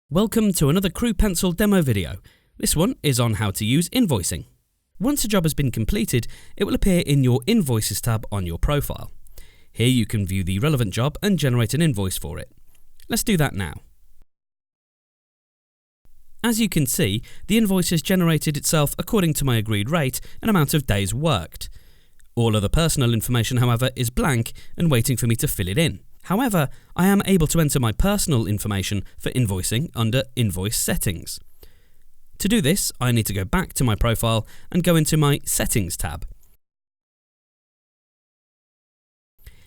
Welcome to another Crew Pencil demo video. This one is on how to use invoicing. Once a job has been completed, it will appear in your Invoices tab on your profile. Here you can view the relevant job and generate an invoice for it. Let's do that now. As you can see, the invoice has generated itself according to my agreed rate and amount of days worked. All other personal information, however, is blank and waiting for me to fill it in. However, I am able to enter my personal information for invoicing under Invoice Settings. To do this, I need to go back to my profile and go into my Settings tab.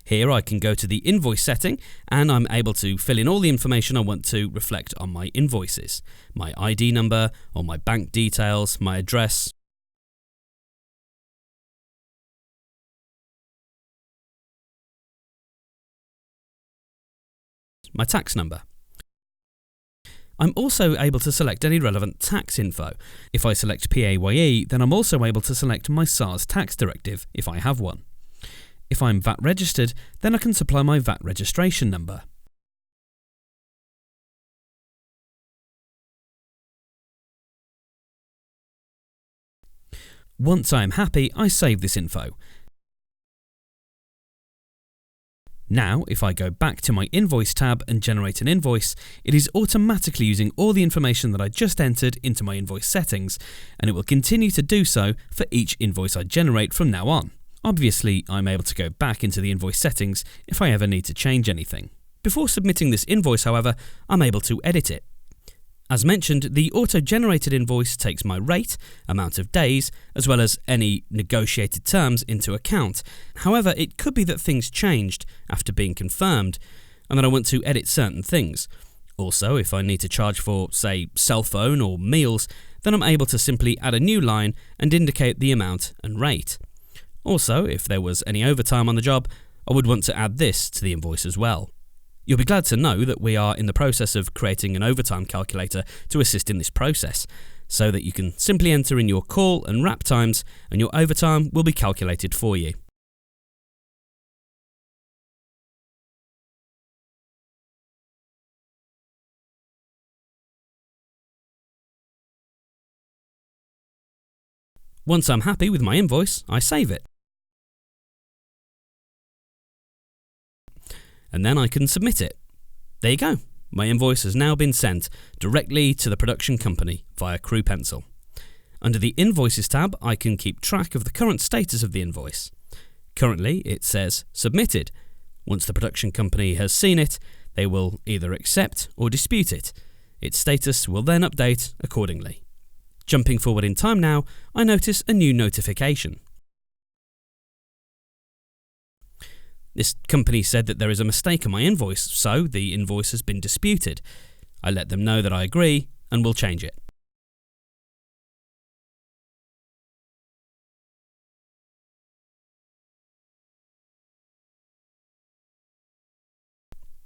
Here I can go to the invoice setting and I'm able to fill in all the information I want to reflect on my invoices. My ID number, or my bank details, my address, my tax number. I'm also able to select any relevant tax info. If I select PAYE, then I'm also able to select my SARS tax directive, if I have one. If I'm VAT registered, then I can supply my VAT registration number. Once I am happy, I save this info. Now, if I go back to my Invoice tab and generate an invoice, it is automatically using all the information that I just entered into my invoice settings, and it will continue to do so for each invoice I generate from now on. Obviously, I'm able to go back into the invoice settings if I ever need to change anything. Before submitting this invoice, however, I'm able to edit it. As mentioned, the auto-generated invoice takes my rate, amount of days, as well as any negotiated terms into account. However, it could be that things changed after being confirmed, and that I want to edit certain things. Also, if I need to charge for, say, cell phone or meals, then I'm able to simply add a new line and indicate the amount and rate. Also, if there was any overtime on the job, I would want to add this to the invoice as well. You'll be glad to know that we are in the process of creating an overtime calculator to assist in this process, so that you can simply enter in your call and wrap times and your overtime will be calculated for you. Once I'm happy with my invoice, I save it. And then I can submit it. There you go. My invoice has now been sent directly to the production company via Crew Pencil. Under the Invoices tab, I can keep track of the current status of the invoice. Currently, it says Submitted. Once the production company has seen it, they will either accept or dispute it. Its status will then update accordingly. Jumping forward in time now, I notice a new notification. This company said that there is a mistake on my invoice, so the invoice has been disputed. I let them know that I agree and will change it.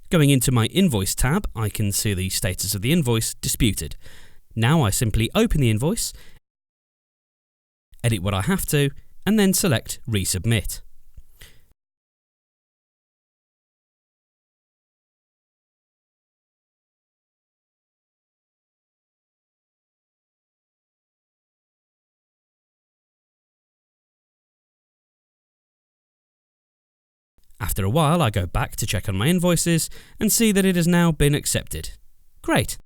Going into my Invoice tab, I can see the status of the invoice disputed. Now I simply open the invoice, edit what I have to, and then select Resubmit. After a while, I go back to check on my invoices and see that it has now been accepted. Great!